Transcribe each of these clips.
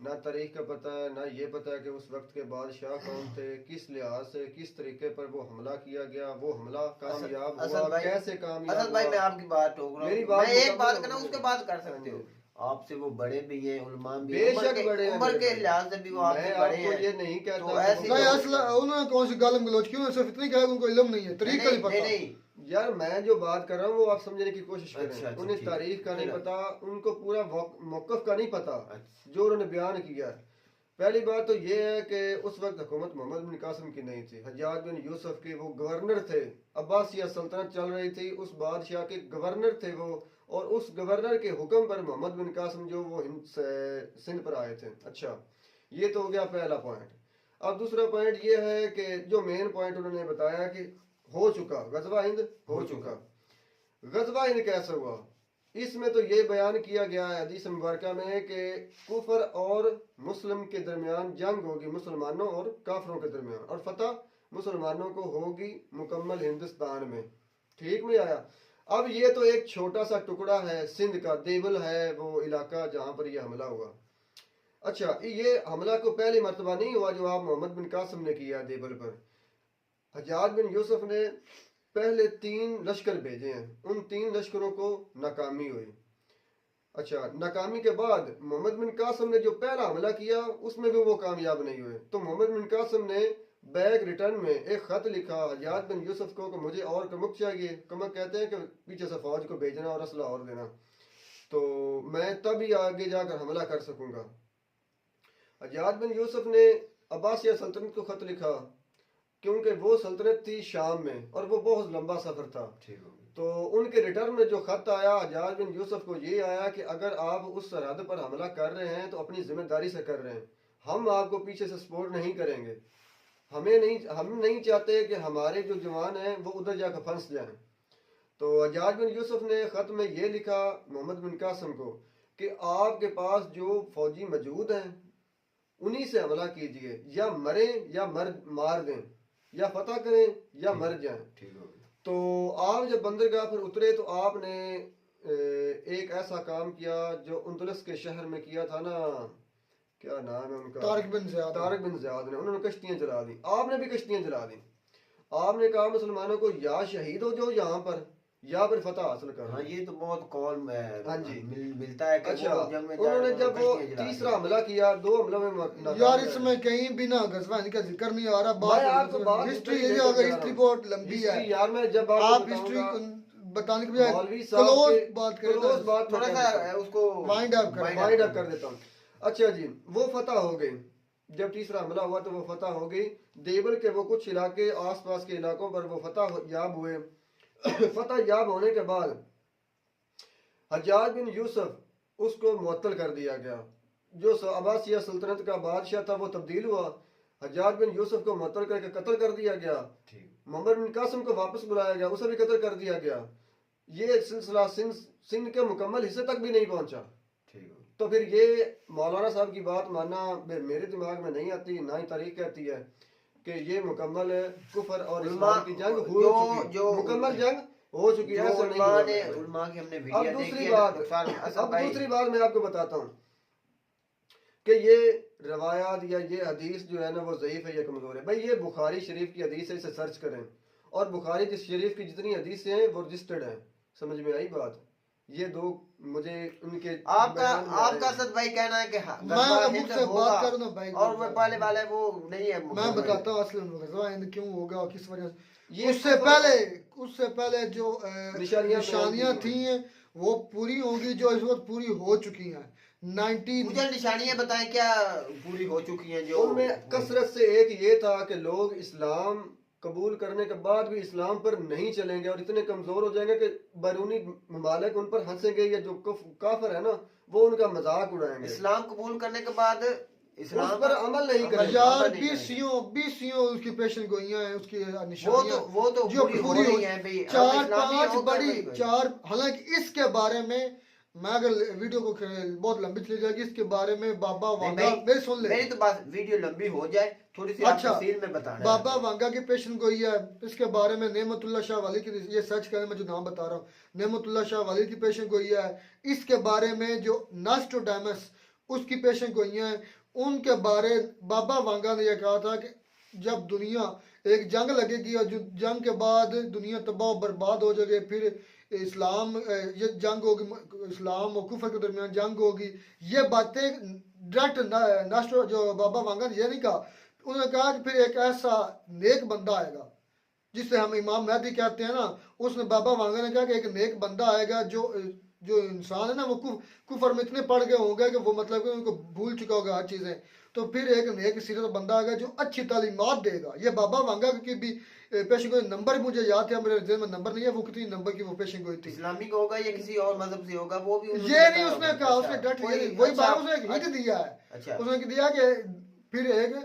نہ تاریخ کا پتہ ہے، نہ یہ پتہ ہے کہ اس وقت کے بادشاہ کون تھے، کس لحاظ سے کس طریقے پر وہ حملہ کیا گیا، وہ حملہ کامیاب ہوا، کیسے کامیاب اسد بھائی میں ہوا۔ آپ کی بات ٹوک رہا میری ہوں، بات میں ایک مکمل بات ہو کرنا گئی۔ اس کے بعد کر سکتے ہو، آپ سے وہ بڑے بھی ہیں، علماء بھی بے ہیں، شک بڑے ہیں، عمر کے لحاظ سے بھی وہ آپ میں سے آپ بڑے کو ہیں۔ یہ نہیں تو کہتا ایسی نہیں تو- اصل انہوں نے کون سی گالم گلوچ کیوں صرف اتنی کہا کہ ان کو علم نہیں ہے، طریقہ نہیں پتہ۔ نہیں یار میں جو بات کر رہا ہوں وہ آپ سمجھنے کی کوشش کریں، اچھا، انہیں ٹھیک ہے۔ تاریخ کا نہیں ٹھیک ہے۔ پتا، ان کو پورا موقف کا نہیں پتا اچھا۔ جو انہوں نے بیان کیا۔ پہلی بات تو یہ ہے کہ اس وقت حکومت محمد بن قاسم کی نہیں تھی، حجاج بن یوسف کے وہ گورنر تھے، عباسیہ سلطنت چل رہی تھی، اس بادشاہ کے گورنر تھے وہ، اور اس گورنر کے حکم پر محمد بن قاسم جو وہ سندھ پر آئے تھے۔ اچھا یہ تو ہو گیا پہلا پوائنٹ۔ اب دوسرا پوائنٹ یہ ہے کہ جو مین پوائنٹ انہوں نے بتایا کہ ہو چکا غزوہ ہند ہو چکا۔ غزوہ ہند کیسے ہوا؟ اس میں تو یہ بیان کیا گیا ہے حدیث مبارکہ میں کہ کفر اور مسلم کے درمیان جنگ ہوگی، مسلمانوں اور کافروں کے درمیان، اور فتح مسلمانوں کو ہوگی مکمل ہندوستان میں۔ ٹھیک میں آیا؟ اب یہ تو ایک چھوٹا سا ٹکڑا ہے سندھ کا، دیبل ہے وہ علاقہ جہاں پر یہ حملہ ہوا۔ اچھا یہ حملہ کو پہلی مرتبہ نہیں ہوا جو آپ محمد بن قاسم نے کیا دیبل پر۔ حجاج بن یوسف نے پہلے 3 لشکر بھیجے ہیں، ان 3 لشکروں کو ناکامی ہوئی۔ اچھا ناکامی کے بعد محمد بن قاسم نے جو پہلا حملہ کیا اس میں بھی وہ کامیاب نہیں ہوئے، تو محمد بن قاسم نے بیک ریٹرن میں ایک خط لکھا حجاج بن یوسف کو کہ مجھے اور کمک چاہیے۔ کمک کہتے ہیں کہ پیچھے سے فوج کو بھیجنا اور اسلحہ اور دینا، تو میں تب ہی آگے جا کر حملہ کر سکوں گا۔ حجاج بن یوسف نے عباسیہ سلطنت کو خط لکھا کیونکہ وہ سلطنت تھی شام میں اور وہ بہت لمبا سفر تھا، تو ان کے ریٹرن میں جو خط آیا حجاج بن یوسف کو یہ آیا کہ اگر آپ اس سرحد پر حملہ کر رہے ہیں تو اپنی ذمہ داری سے کر رہے ہیں، ہم آپ کو پیچھے سے سپورٹ نہیں کریں گے، ہم نہیں چاہتے کہ ہمارے جو جوان ہیں وہ ادھر جا کر پھنس جائیں۔ تو حجاج بن یوسف نے خط میں یہ لکھا محمد بن قاسم کو کہ آپ کے پاس جو فوجی موجود ہیں انہی سے حملہ کیجئے، یا مریں یا مار دیں، یا فتح کریں یا مر جائیں۔ تو آپ جب بندرگاہ پر اترے تو آپ نے ایک ایسا کام کیا جو اندلس کے شہر میں کیا تھا نا، کیا نام ہے ان کا، طارق بن زیاد نے، انہوں نے کشتیاں جلا دی، آپ نے بھی کشتیاں جلا دی۔ آپ نے کہا مسلمانوں کو یا شہید ہو جاؤ یہاں پر یا پھر فتح حاصل کرو۔ ہاں یہ تو بہت قول میں ہاں جی ملتا ہے کہ اچھا وہ جنگ میں انہوں نے جب وہ تیسرا حملہ کیا 2 حملوں میں ناکام یار رہے۔ اس میں کہیں بھی نہ غزوہ ہند کا ذکر نہیں آ رہا، میں آپ کو بات ہسٹری ہسٹری بہت لمبی ہے، یار میں جب آپ ہسٹری بتانے کے بجائے مولوی صاحب کلوز بات کریں کلوز بات تھوڑا سا اس کو وائنڈ اپ کریں۔ وائنڈ اپ کر دیتا ہوں۔ اچھا جی وہ فتح ہو گئی، جب تیسرا حملہ ہوا تو وہ فتح ہو گئی، دیبل کے وہ کچھ علاقے آس پاس کے علاقوں پر وہ فتح یاب ہوئے۔ فتح یاب ہونے کے بعد حجاج بن یوسف اس کو معطل کر دیا گیا، جو عباسیہ سلطنت کا بادشاہ تھا وہ تبدیل ہوا، حجاج بن یوسف کو معطل کر کے قتل کر دیا گیا، محمد بن قاسم کو واپس بلایا گیا، اسے بھی قتل کر دیا گیا۔ یہ سلسلہ سندھ کے مکمل حصے تک بھی نہیں پہنچا۔ تو پھر یہ مولانا صاحب کی بات ماننا میرے دماغ میں نہیں آتی، نہ ہی تاریخ کہتی ہے کہ یہ مکمل کفر اور اسلام کی جنگ ہو چکی، مکمل جنگ ہو چکی ہے، ایسا نہیں ہوا۔ علماء کی ہم نے اب ویڈیو دوسری دیکھی بات ہے، دوسری بات میں آپ کو بتاتا ہوں کہ یہ روایات یا یہ حدیث جو ہے نا وہ ضعیف ہے یا کمزور ہے۔ بھائی یہ بخاری شریف کی حدیث ہے، اسے سرچ کریں، اور بخاری شریف کی جتنی حدیثیں ہیں وہ رجسٹرڈ ہیں۔ سمجھ میں آئی بات؟ یہ 2 مجھے ان کے آپ کا اسد بھائی کہنا ہے کہ میں مجھ سے بات کروں نا بھائی، اور وہ پہلے والے وہ نہیں ہے، میں بتاتا ہوں اصل غزوہ ہند کیوں ہوگا اور کس وجہ سے۔ یہ اس سے پہلے جو نشانیاں تھیں وہ پوری ہوں گی، جو اس وقت پوری ہو چکی ہیں۔ مجھے نشانیاں بتائیں کیا پوری ہو چکی ہیں جو ان میں کثرت سے ایک یہ تھا کہ لوگ اسلام قبول کرنے کے بعد بھی اسلام پر نہیں چلیں گے اور اتنے کمزور ہو جائیں گے کہ بیرونی ممالک ان پر ہنسیں گے، یا جو کافر ہے نا وہ ان کا مذاق اڑائیں گے، اسلام قبول کرنے کے بعد اسلام اس پر عمل نہیں کریں گے۔ یار 20 اس کی پیشن گوئیاں ہیں، اس کی نشانیاں وہ تو جو پوری ہو پوری رہی ہیں بھئی، 4-5 بڑی 4، حالانکہ اس کے بارے میں میں اگر ویڈیو کو بہت لمبی چلی جائے گی، اس کے بارے میں بابا وانگا میری سن لے، میری تو بات ویڈیو لمبی ہو جائے تھوڑی سی آپ تفصیل میں بتانا ہے۔ بابا وانگا کی پیشن گوئی ہے، اس کے بارے میں نعمت اللہ شاہ ولی کی، یہ سرچ کریں میں جو نام بتا رہا ہوں، نعمت اللہ شاہ ولی کی پیشن گوئی ہے۔ اس کے بارے میں جو ناسٹروڈیمس اس کی پیشن گوئیاں ہیں. ان کے بارے بابا وانگا نے یہ کہا تھا کہ جب دنیا ایک جنگ لگے گی اور جو جنگ کے بعد دنیا تباہ و برباد ہو جائے گی, پھر اسلام یہ جنگ ہوگی, اسلام اور کفر کے درمیان جنگ ہوگی. یہ باتیں ڈائریکٹ ناسٹر جو بابا وانگا نے یہ نہیں کہا. انہوں نے کہا کہ پھر ایک ایسا نیک بندہ آئے گا جسے ہم امام مہدی کہتے ہیں نا. اس نے بابا وانگا نے کہا کہ ایک نیک بندہ آئے گا جو انسان ہے نا وہ کفر میں اتنے پڑ گئے ہوں گے کہ وہ مطلب کہ ان کو بھول چکا ہوگا ہر چیزیں. تو پھر ایک نیک سیرت بندہ آئے گا جو اچھی تعلیمات دے گا. یہ بابا وانگا کی بھی پیشن گوئی نمبر مجھے یاد ہے, میرے ذہن میں نمبر نہیں ہے وہ کتنی نمبر کی وہ پیشن گوئی تھی. اسلامی کا ہوگا یا کسی اور مذہب سے ہوگا وہ بھی یہ نہیں اس نے کہا, اس نے ڈٹ وہی بات اس نے ہٹ دیا ہے. اچھا اس نے دیا کہ پھر ایک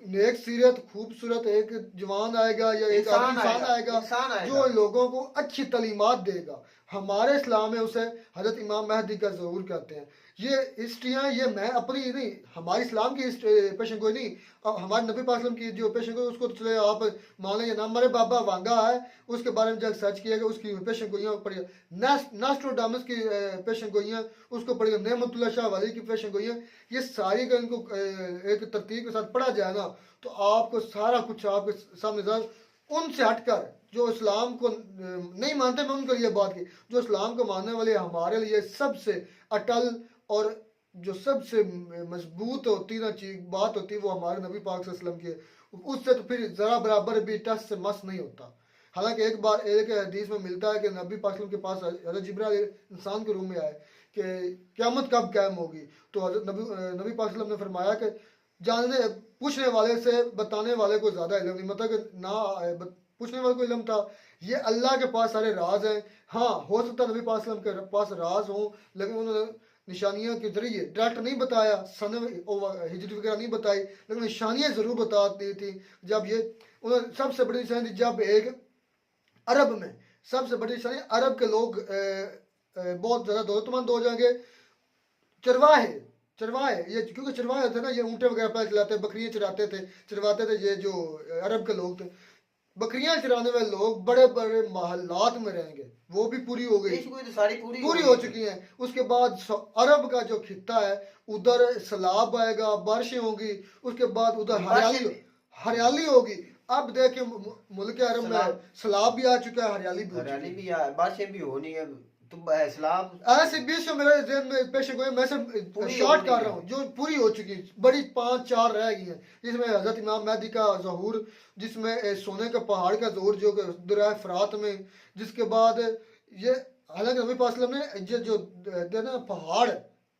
نیک سیرت خوبصورت ایک جوان آئے گا یا ایک انسان آئے گا جو لوگوں کو اچھی تعلیمات دے گا. ہمارے اسلام میں اسے حضرت امام مہدی کا ظہور کہتے ہیں. یہ ہسٹریاں یہ میں اپنی نہیں, ہمارے اسلام کی پیشن گوئی نہیں, ہمارے نبی پاک وسلم کی جو پیشن گوئی اس کو چلے آپ مان لیں. یہ نام ہمارے بابا وانگا ہے, اس کے بارے میں جب سرچ کیا گیا اس کی پیشن گوئیاں پڑھی. ناسٹروڈامس کی پیشن گوئیاں اس کو پڑھی. نعمت اللہ شاہ ولی کی پیشن گوئیاں, یہ ساری کا ان کو ایک ترتیب کے ساتھ پڑھا جائے نا تو آپ کو سارا کچھ آپ کے سامنے ظاہر. ان سے ہٹ کر جو اسلام کو نہیں مانتے, میں ان کے لیے بات کی, جو اسلام کو ماننے والے ہمارے لیے سب سے اٹل اور جو سب سے مضبوط ہوتی نا بات ہوتی وہ ہمارے نبی پاک صلی اللہ علیہ وسلم کی. اس سے تو پھر ذرا برابر بھی ٹس سے مس نہیں ہوتا. حالانکہ ایک بار ایک حدیث میں ملتا ہے کہ نبی پاک صلی اللہ علیہ وسلم کے پاس حضرت جبرائیل انسان کے روم میں آئے کہ قیامت کب قائم ہوگی. تو حضرت نبی پاک صلی اللہ علیہ وسلم نے فرمایا کہ جاننے پوچھنے والے سے بتانے والے کو زیادہ علم نہیں, مطلب کہ نہ پوچھنے والے کو علم تھا. یہ اللہ کے پاس سارے راز ہیں. ہاں ہو سکتا نبی پاک صلی اللہ علیہ وسلم کے پاس راز ہوں, لیکن انہوں نے نشانیوں کے ذریعے ڈائریکٹ نہیں بتایا, سن ہجری وغیرہ نہیں بتائی, لیکن نشانیاں ضرور بتا دی تھی. جب یہ انہوں نے سب سے بڑی نشانی تھی جب ایک عرب میں سب سے بڑی نشانی عرب کے لوگ بہت زیادہ دولت مند ہو جائیں گے. چرواہے یہ کیونکہ چرواہے تھے نا, یہ اونٹے وغیرہ پہ چلاتے, بکریاں چرواتے تھے. یہ جو عرب کے لوگ تھے بکریاں چرانے والے لوگ بڑے بڑے محلات میں رہیں گے, وہ بھی پوری ہو گئی, پوری ہو چکی ہیں. اس کے بعد عرب کا جو خطہ ہے ادھر سیلاب آئے گا, بارشیں ہوں گی, اس کے بعد ادھر ہریالی ہوگی. اب دیکھیں ملک عرب میں سیلاب بھی آ چکا ہے, ہریالی بھی بارشیں بھی ہونی ہے. تو اسلام ایسے 20 میرے ذہن میں پیش گوئی میں سے شارٹ کر رہا ہوں جو پوری ہو چکی, بڑی 5-4 رہ گئی ہیں, جس میں حضرت امام مہدی کا ظہور, جس میں سونے کے پہاڑ کا ظہور جو کہ دریا فرات میں, جس کے بعد یہ حالانکہ نبی پاک صلی اللہ علیہ وسلم نے جو نا پہاڑ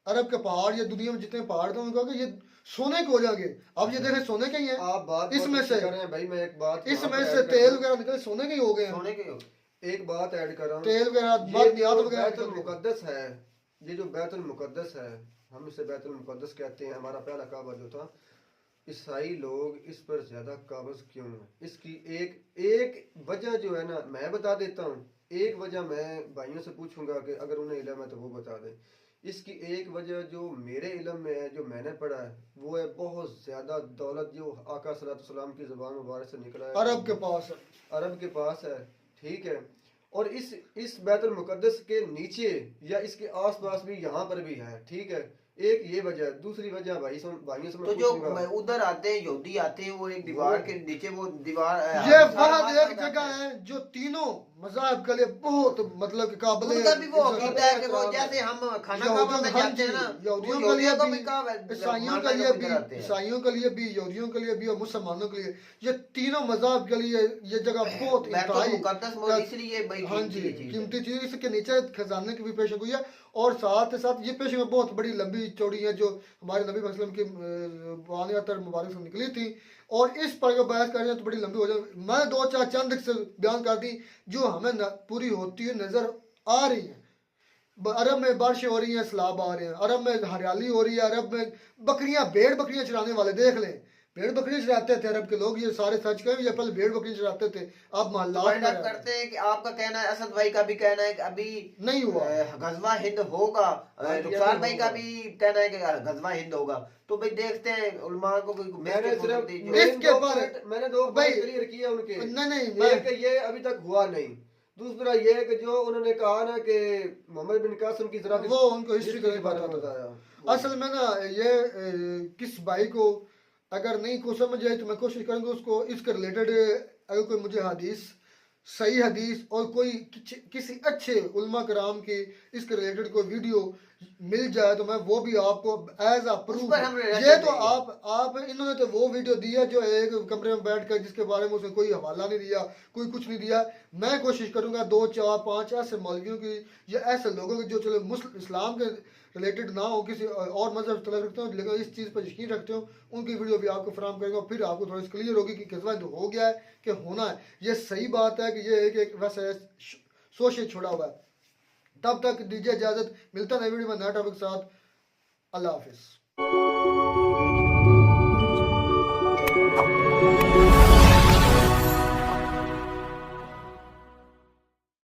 عرب کے پہاڑ یا دنیا میں جتنے پہاڑ تھے ان کو کہ یہ سونے کے ہو جائیں گے. اب یہ دیکھیں سونے کے ہی ہیں, آپ بات اس میں سے بھائی میں ایک بات اس میں سے تیل وغیرہ نکلے سونے کے ہی ہو گئے ہیں. ایک بات ایڈ کر رہا ہوں, تیل وغیرہ بیت المقدس ہے, یہ جو بیت المقدس ہے ہم اسے بیت المقدس کہتے ہیں. ہمارا پہلا کعبہ جو تھا, عیسائی لوگ اس پر زیادہ قابض کیوں ہیں؟ اس کی ایک وجہ جو ہے نا میں بتا دیتا ہوں, ایک وجہ میں بھائیوں سے پوچھوں گا کہ اگر انہیں علم ہے تو وہ بتا دیں. اس کی ایک وجہ جو میرے علم میں ہے, جو میں نے پڑھا ہے, وہ ہے بہت زیادہ دولت جو آقا صلی اللہ علیہ وسلم کی زبان مبارک سے نکلا ہے, عرب کے پاس ہے. ٹھیک ہے, اور اس بیت المقدس کے نیچے یا اس کے آس پاس بھی یہاں پر بھی ہے. ٹھیک ہے, ایک یہ وجہ ہے. دوسری وجہ بھائیوں سے میں تو جو ادھر آتے ہیں یہودی آتے ہیں, وہ ایک دیوار کے نیچے وہ دیوار یہ وہاں ایک جگہ ہے جو تینوں مذاہب کے لیے بہت مطلب قابل ان کا بھی وہ عقیدہ ہے کہ وہ جیسے ہم کھانا کعبہ میں جاتے ہیں نا, یہودیوں کے لیے بھی, عیسائیوں کے لیے بھی, عیسائیوں کے لیے بھی, یہودیوں کے لیے بھی اور مسلمانوں کے لیے, یہ تینوں مذاہب کے لیے یہ جگہ بہت مقدس اس لیے قیمتی چیز. اس کے نیچے خزانے کی بھی پیش گوئی ہے, اور ساتھ ساتھ یہ پیش گوئی بہت بڑی لمبی چوڑی ہے جو ہمارے نبی صلی اللہ علیہ وسلم کی وانیاتر مبارک سے نکلی تھی, اور اس پر جو بحث کر رہے ہیں تو بڑی لمبی ہو جائے. میں 2-4 چند سے بیان کر دی جو ہمیں پوری ہوتی ہوئی نظر آ رہی ہیں. عرب میں بارشیں ہو رہی ہیں, سیلاب آ رہے ہیں, عرب میں ہریالی ہو رہی ہے, عرب میں بھیڑ بکریاں چرانے والے دیکھ لیں, بھیڑ بکریاں چراتے تھے عرب کے لوگ, یہ سارے سچ کریں, یہ پہلے بھیڑ بکریاں چراتے تھے. اب محلات کرتے ہیں کہ آپ کا کہنا ہے, اسد بھائی کا بھی کہنا ہے کہ ابھی نہیں ہوا غزوہ ہند ہوگا, رخسار بھائی کا بھی کہنا ہے کہ غزوہ ہند ہوگا. تو بھائی دیکھتے ہیں علماء کو میں نے 2 پوائنٹ کلیئر کیا ان کے, نہیں یہ ابھی تک ہوا نہیں. دوسرا یہ ہے کہ جو انہوں نے کہا نا کہ محمد بن قاسم کی ذرا وہ ان کو ہسٹری کے کا بارے پتا میں تھا. بتایا. اصل میں نا یہ کس بھائی کو اگر نہیں کو سمجھ آئے تو میں کوشش کروں گا اس کو اس کے ریلیٹڈ اگر کوئی مجھے حدیث صحیح حدیث اور کوئی کسی اچھے علماء کرام کی اس کے ریلیٹڈ کوئی ویڈیو مل جائے تو میں وہ بھی آپ کو ایز اے پروف. پر ہم reaction یہ تو دیں گے. آپ انہوں نے تو وہ ویڈیو دیا جو ایک کمرے میں بیٹھ کر جس کے بارے میں اس نے کوئی حوالہ نہیں دیا کوئی کچھ نہیں دیا. میں کوشش کروں گا 2 4 5 ایسے مولویوں کی یا ایسے لوگوں کی جو چلو اسلام کے ریلیٹڈ نہ ہو کسی اور مذہب سے تعلق رکھتے ہوں لیکن اس چیز پر یقین رکھتے ہوں ان کی ویڈیو بھی آپ کو فراہم کریں گا. پھر آپ کو تھوڑا کلیئر ہوگی کہ غزوہ ہند ہو گیا ہے کہ ہونا ہے. یہ صحیح بات ہے کہ یہ ایک ویسے سوچے چھوڑا ہوا ہے. تب تک دیجیے اجازت, ملتا ہے ویڈیو میں نیا ٹاپک کے ساتھ. اللہ حافظ.